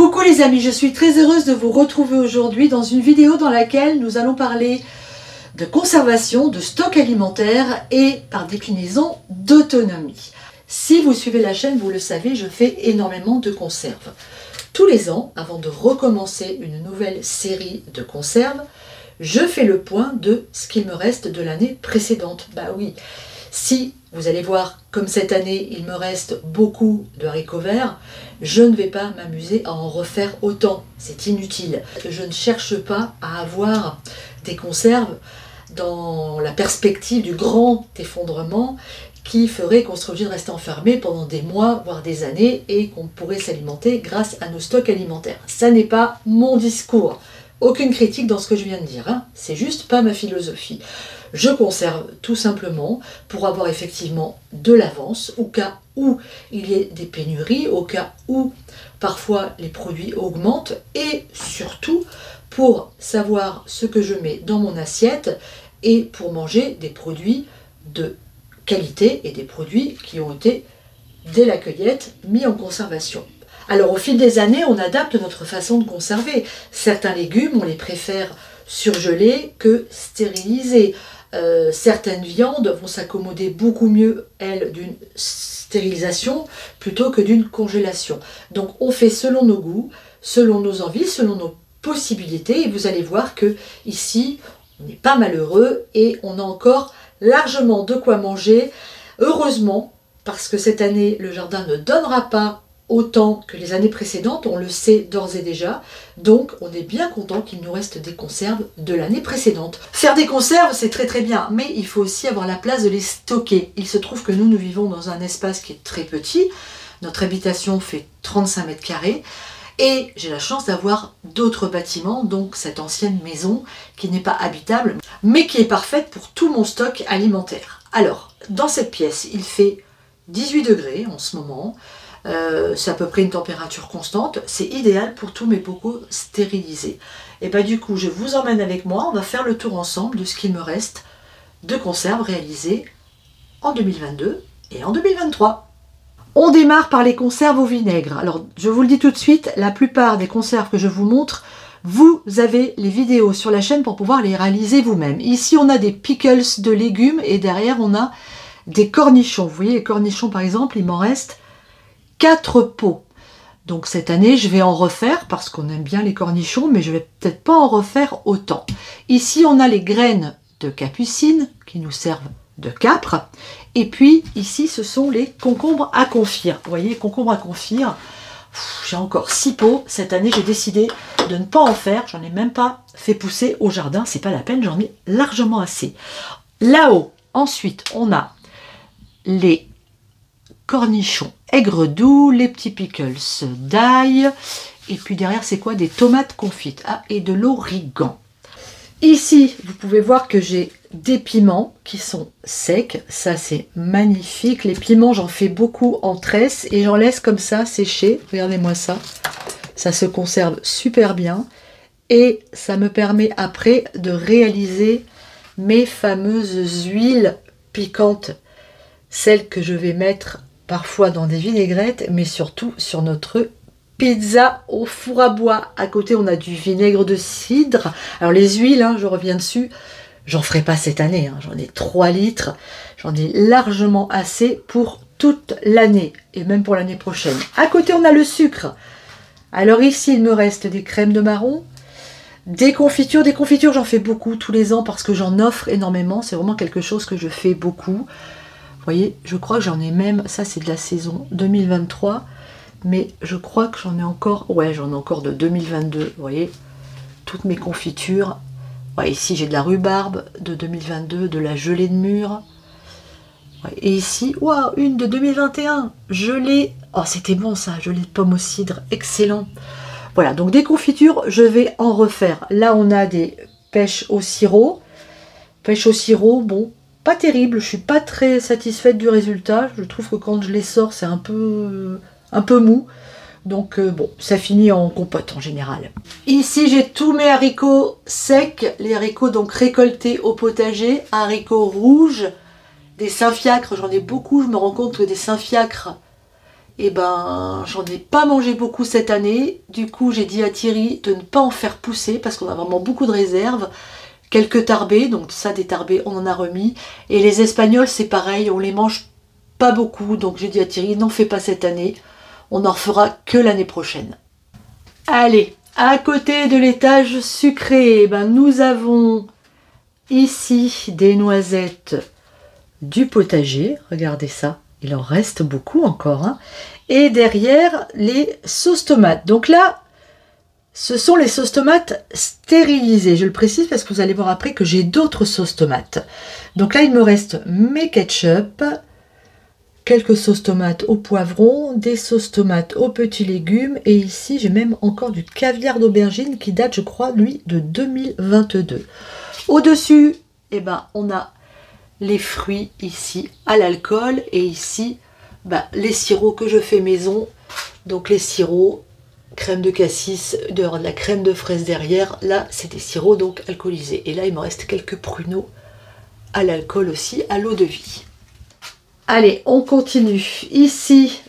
Coucou les amis, je suis très heureuse de vous retrouver aujourd'hui dans une vidéo dans laquelle nous allons parler de conservation, de stock alimentaire et par déclinaison d'autonomie. Si vous suivez la chaîne, vous le savez, je fais énormément de conserves. Tous les ans, avant de recommencer une nouvelle série de conserves, je fais le point de ce qu'il me reste de l'année précédente. Bah oui, si vous allez voir, comme cette année, il me reste beaucoup de haricots verts, je ne vais pas m'amuser à en refaire autant. C'est inutile. Je ne cherche pas à avoir des conserves dans la perspective du grand effondrement qui ferait qu'on serait obligé de rester enfermé pendant des mois, voire des années, et qu'on pourrait s'alimenter grâce à nos stocks alimentaires. Ça n'est pas mon discours. Aucune critique dans ce que je viens de dire, hein. C'est juste pas ma philosophie. Je conserve tout simplement pour avoir effectivement de l'avance au cas où il y ait des pénuries, au cas où parfois les produits augmentent et surtout pour savoir ce que je mets dans mon assiette et pour manger des produits de qualité et des produits qui ont été dès la cueillette mis en conservation. Alors au fil des années, on adapte notre façon de conserver. Certains légumes, on les préfère surgelés que stérilisés. Certaines viandes vont s'accommoder beaucoup mieux, elles, d'une stérilisation plutôt que d'une congélation. Donc on fait selon nos goûts, selon nos envies, selon nos possibilités. Et vous allez voir que ici, on n'est pas malheureux et on a encore largement de quoi manger. Heureusement, parce que cette année, le jardin ne donnera pas autant que les années précédentes, on le sait d'ores et déjà, donc on est bien content qu'il nous reste des conserves de l'année précédente. Faire des conserves, c'est très très bien, mais il faut aussi avoir la place de les stocker. Il se trouve que nous vivons dans un espace qui est très petit, notre habitation fait 35 mètres carrés, et j'ai la chance d'avoir d'autres bâtiments, donc cette ancienne maison qui n'est pas habitable, mais qui est parfaite pour tout mon stock alimentaire. Alors, dans cette pièce, il fait 18 degrés en ce moment, c'est à peu près une température constante, c'est idéal pour tous mes bocaux stérilisés. Et bah du coup, je vous emmène avec moi, on va faire le tour ensemble de ce qu'il me reste de conserves réalisées en 2022 et en 2023. On démarre par les conserves au vinaigre. Alors, je vous le dis tout de suite, la plupart des conserves que je vous montre, vous avez les vidéos sur la chaîne pour pouvoir les réaliser vous-même. Ici, on a des pickles de légumes et derrière, on a des cornichons. Vous voyez, les cornichons, par exemple, il m'en reste 4 pots. Donc cette année, je vais en refaire parce qu'on aime bien les cornichons, mais je vais peut-être pas en refaire autant. Ici, on a les graines de capucine qui nous servent de capre. Et puis ici, ce sont les concombres à confire. Vous voyez, concombres à confire, j'ai encore 6 pots. Cette année, j'ai décidé de ne pas en faire. J'en ai même pas fait pousser au jardin. C'est pas la peine, j'en ai largement assez. Là-haut, ensuite, on a les cornichons aigre doux, les petits pickles d'ail, et puis derrière c'est quoi? Des tomates confites, et de l'origan. Ici, vous pouvez voir que j'ai des piments qui sont secs, ça c'est magnifique. Les piments, j'en fais beaucoup en tresse et j'en laisse comme ça sécher. Regardez-moi ça, ça se conserve super bien et ça me permet après de réaliser mes fameuses huiles piquantes, celles que je vais mettre parfois dans des vinaigrettes, mais surtout sur notre pizza au four à bois. À côté, on a du vinaigre de cidre. Alors les huiles, hein, je reviens dessus, j'en ferai pas cette année, hein, j'en ai 3 litres, j'en ai largement assez pour toute l'année, et même pour l'année prochaine. À côté, on a le sucre. Alors ici, il me reste des crèmes de marron, des confitures. Des confitures, j'en fais beaucoup tous les ans parce que j'en offre énormément, c'est vraiment quelque chose que je fais beaucoup. Vous voyez, je crois que j'en ai même, ça c'est de la saison 2023, mais je crois que j'en ai encore, ouais, j'en ai encore de 2022, vous voyez, toutes mes confitures. Ouais, ici j'ai de la rhubarbe de 2022, de la gelée de mûre. Ouais, et ici, waouh, une de 2021, gelée, oh c'était bon ça, gelée de pomme au cidre, excellent. Voilà, donc des confitures, je vais en refaire. Là on a des pêches au sirop. Pêche au sirop, bon, pas terrible, je suis pas très satisfaite du résultat. Je trouve que quand je les sors, c'est un peu mou. Donc bon, ça finit en compote en général. Ici, j'ai tous mes haricots secs, les haricots donc récoltés au potager, haricots rouges, des Saint-Fiacres, j'en ai beaucoup. Je me rends compte que des Saint-Fiacres, Et ben, j'en ai pas mangé beaucoup cette année. Du coup, j'ai dit à Thierry de ne pas en faire pousser parce qu'on a vraiment beaucoup de réserves. Quelques tarbés, donc ça, des tarbés, on en a remis. Et les espagnols, c'est pareil, on les mange pas beaucoup. Donc j'ai dit à Thierry, n'en fais pas cette année. On n'en refera que l'année prochaine. Allez, à côté de l'étage sucré, eh ben, nous avons ici des noisettes du potager. Regardez ça. Il en reste beaucoup encore. Hein. Et derrière, les sauces tomates. Donc là, ce sont les sauces tomates stérilisées. Je le précise parce que vous allez voir après que j'ai d'autres sauces tomates. Donc là, il me reste mes ketchup, quelques sauces tomates au poivron, des sauces tomates aux petits légumes. Et ici, j'ai même encore du caviar d'aubergine qui date, je crois, lui, de 2022. Au-dessus, eh ben, on a les fruits ici à l'alcool et ici les sirops que je fais maison, donc les sirops crème de cassis, de la crème de fraise derrière, là c'est des sirops donc alcoolisés et là il me reste quelques pruneaux à l'alcool aussi, à l'eau de vie. Allez, on continue. Ici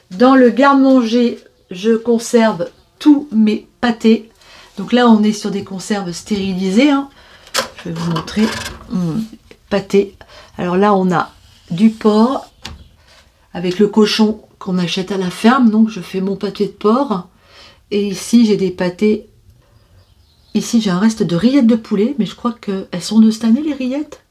dans le garde-manger je conserve tous mes pâtés, donc là on est sur des conserves stérilisées, hein. Je vais vous montrer. Pâté. Alors là, on a du porc avec le cochon qu'on achète à la ferme. Donc, je fais mon pâté de porc. Et ici, j'ai des pâtés. Ici, j'ai un reste de rillettes de poulet. Mais je crois qu'elles sont de cette année, les rillettes.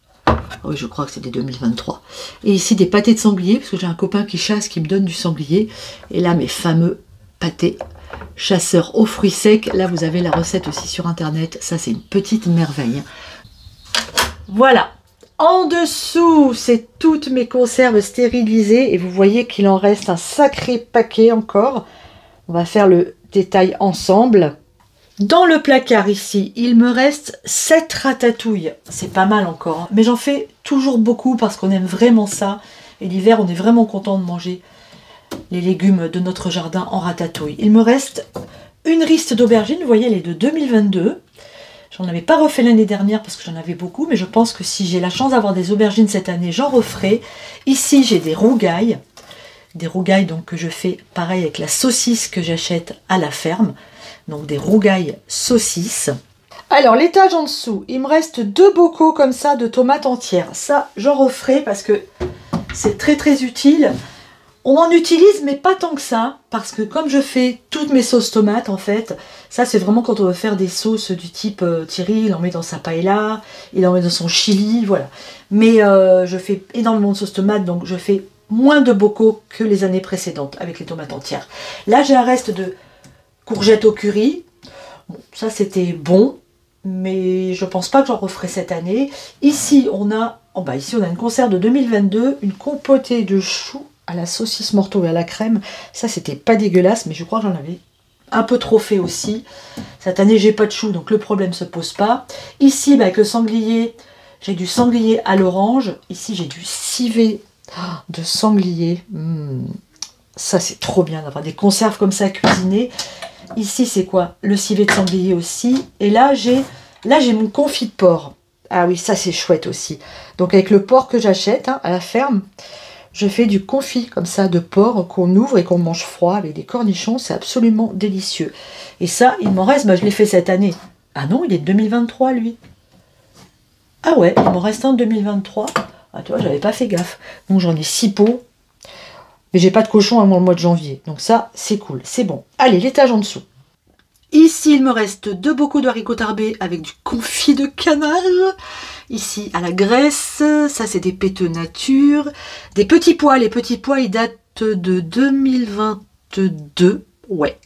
Oui, je crois que c'est des 2023. Et ici, des pâtés de sanglier. Parce que j'ai un copain qui chasse, qui me donne du sanglier. Et là, mes fameux pâtés chasseurs aux fruits secs. Là, vous avez la recette aussi sur Internet. Ça, c'est une petite merveille. Voilà. En dessous, c'est toutes mes conserves stérilisées et vous voyez qu'il en reste un sacré paquet encore. On va faire le détail ensemble. Dans le placard ici, il me reste 7 ratatouilles. C'est pas mal encore, hein. Mais j'en fais toujours beaucoup parce qu'on aime vraiment ça. Et l'hiver, on est vraiment content de manger les légumes de notre jardin en ratatouille. Il me reste une riste d'aubergines, vous voyez, elle est de 2022. J'en avais pas refait l'année dernière parce que j'en avais beaucoup, mais je pense que si j'ai la chance d'avoir des aubergines cette année, j'en referai. Ici, j'ai des rougailles. Des rougailles donc, que je fais pareil avec la saucisse que j'achète à la ferme. Donc des rougailles saucisses. Alors, l'étage en dessous, il me reste 2 bocaux comme ça de tomates entières. Ça, j'en referai parce que c'est très très utile. On en utilise, mais pas tant que ça, parce que comme je fais toutes mes sauces tomates, en fait, ça c'est vraiment quand on veut faire des sauces du type Thierry, il en met dans sa paella, il en met dans son chili, voilà. Mais je fais énormément de sauces tomates, donc je fais moins de bocaux que les années précédentes avec les tomates entières. Là, j'ai un reste de courgettes au curry. Bon, ça c'était bon, mais je pense pas que j'en referai cette année. Ici, on a une conserve de 2022, une compotée de choux à la saucisse morteau et à la crème. Ça, c'était pas dégueulasse, mais je crois que j'en avais un peu trop fait aussi. Cette année, j'ai pas de choux, donc le problème se pose pas. Ici, avec le sanglier, j'ai du sanglier à l'orange. Ici, j'ai du civet de sanglier. Ça, c'est trop bien d'avoir des conserves comme ça à cuisiner. Ici, c'est quoi? Le civet de sanglier aussi. Et là, j'ai mon confit de porc. Ah oui, ça, c'est chouette aussi. Donc, avec le porc que j'achète à la ferme, je fais du confit comme ça de porc qu'on ouvre et qu'on mange froid avec des cornichons. C'est absolument délicieux. Et ça, il m'en reste, je l'ai fait cette année. Ah non, il est de 2023 lui. Ah ouais, il m'en reste un de 2023. Ah tu vois, j'avais pas fait gaffe. Donc j'en ai 6 pots. Mais j'ai pas de cochon avant le mois de janvier. Donc ça, c'est cool, c'est bon. Allez, l'étage en dessous. Ici, il me reste 2 bocaux de haricots tarbés avec du confit de canard. Ici, à la graisse, ça c'est des péteux nature. Des petits pois, les petits pois, ils datent de 2022. Ouais,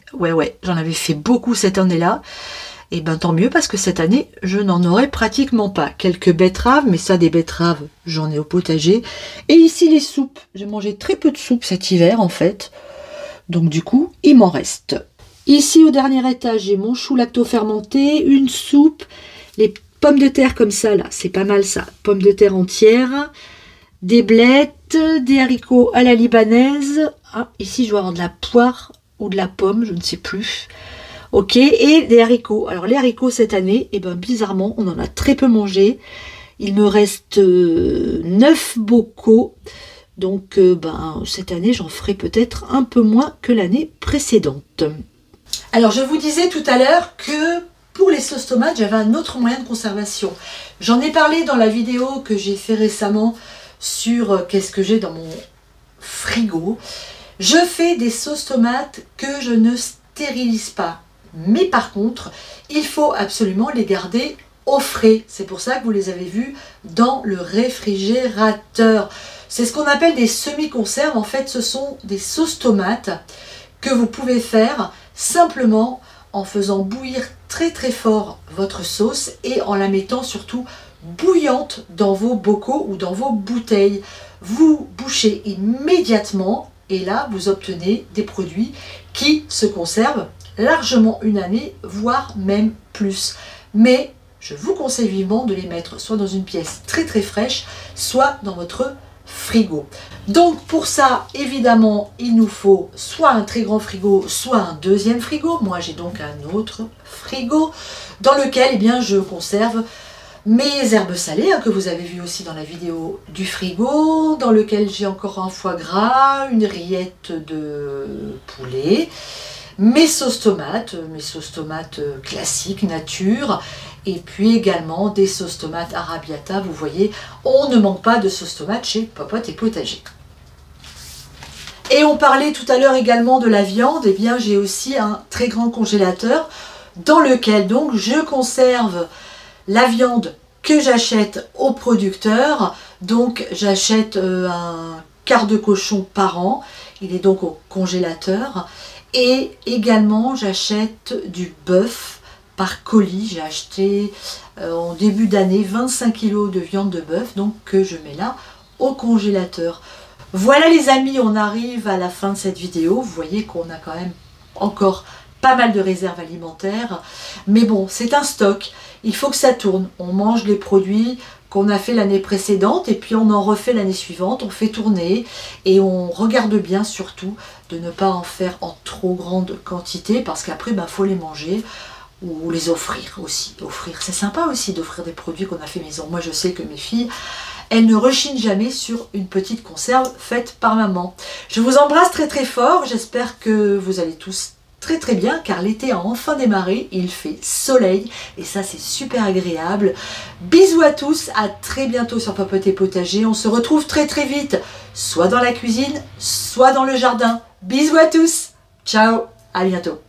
j'en avais fait beaucoup cette année-là. Et ben tant mieux parce que cette année, je n'en aurai pratiquement pas. Quelques betteraves, mais ça, des betteraves, j'en ai au potager. Et ici, les soupes. J'ai mangé très peu de soupe cet hiver, en fait. Donc du coup, il m'en reste. Ici, au dernier étage, j'ai mon chou lacto-fermenté, une soupe, les pommes de terre comme ça, là, c'est pas mal ça. Pommes de terre entières, des blettes, des haricots à la libanaise. Ah, ici, je dois avoir de la poire ou de la pomme, je ne sais plus. Ok, et des haricots. Alors, les haricots, cette année, eh ben, bizarrement, on en a très peu mangé. Il me reste 9 bocaux Donc cette année, j'en ferai peut-être un peu moins que l'année précédente. Alors, je vous disais tout à l'heure que pour les sauces tomates, j'avais un autre moyen de conservation. J'en ai parlé dans la vidéo que j'ai fait récemment sur qu'est-ce que j'ai dans mon frigo. Je fais des sauces tomates que je ne stérilise pas. Mais par contre, il faut absolument les garder au frais. C'est pour ça que vous les avez vus dans le réfrigérateur. C'est ce qu'on appelle des semi-conserves. En fait, ce sont des sauces tomates que vous pouvez faire simplement en faisant bouillir très très fort votre sauce et en la mettant surtout bouillante dans vos bocaux ou dans vos bouteilles. Vous bouchez immédiatement et là vous obtenez des produits qui se conservent largement une année, voire même plus. Mais je vous conseille vivement de les mettre soit dans une pièce très très fraîche, soit dans votre frigo. Donc pour ça, évidemment, il nous faut soit un très grand frigo, soit un deuxième frigo. Moi, j'ai donc un autre frigo dans lequel eh bien, je conserve mes herbes salées, que vous avez vu aussi dans la vidéo du frigo, dans lequel j'ai encore un foie gras, une rillette de poulet, mes sauces tomates classiques, nature, et puis également des sauces tomates arrabbiata. Vous voyez, on ne manque pas de sauces tomates chez Popote et Potager. Et on parlait tout à l'heure également de la viande. Eh bien, j'ai aussi un très grand congélateur dans lequel donc je conserve la viande que j'achète au producteur. Donc j'achète un quart de cochon par an. Il est donc au congélateur. Et également j'achète du bœuf par colis. J'ai acheté en début d'année 25 kg de viande de bœuf, donc que je mets là au congélateur. Voilà les amis, on arrive à la fin de cette vidéo. Vous voyez qu'on a quand même encore pas mal de réserves alimentaires. Mais bon, c'est un stock. Il faut que ça tourne. On mange les produits qu'on a fait l'année précédente et puis on en refait l'année suivante. On fait tourner et on regarde bien surtout de ne pas en faire en trop grande quantité parce qu'après, faut les manger ou les offrir aussi. C'est sympa aussi d'offrir des produits qu'on a fait maison. Moi, je sais que mes filles, elles ne rechignent jamais sur une petite conserve faite par maman. Je vous embrasse très très fort. J'espère que vous allez tous très très bien car l'été a enfin démarré. Il fait soleil et ça c'est super agréable. Bisous à tous, à très bientôt sur Popote et Potager. On se retrouve très très vite, soit dans la cuisine, soit dans le jardin. Bisous à tous. Ciao, à bientôt.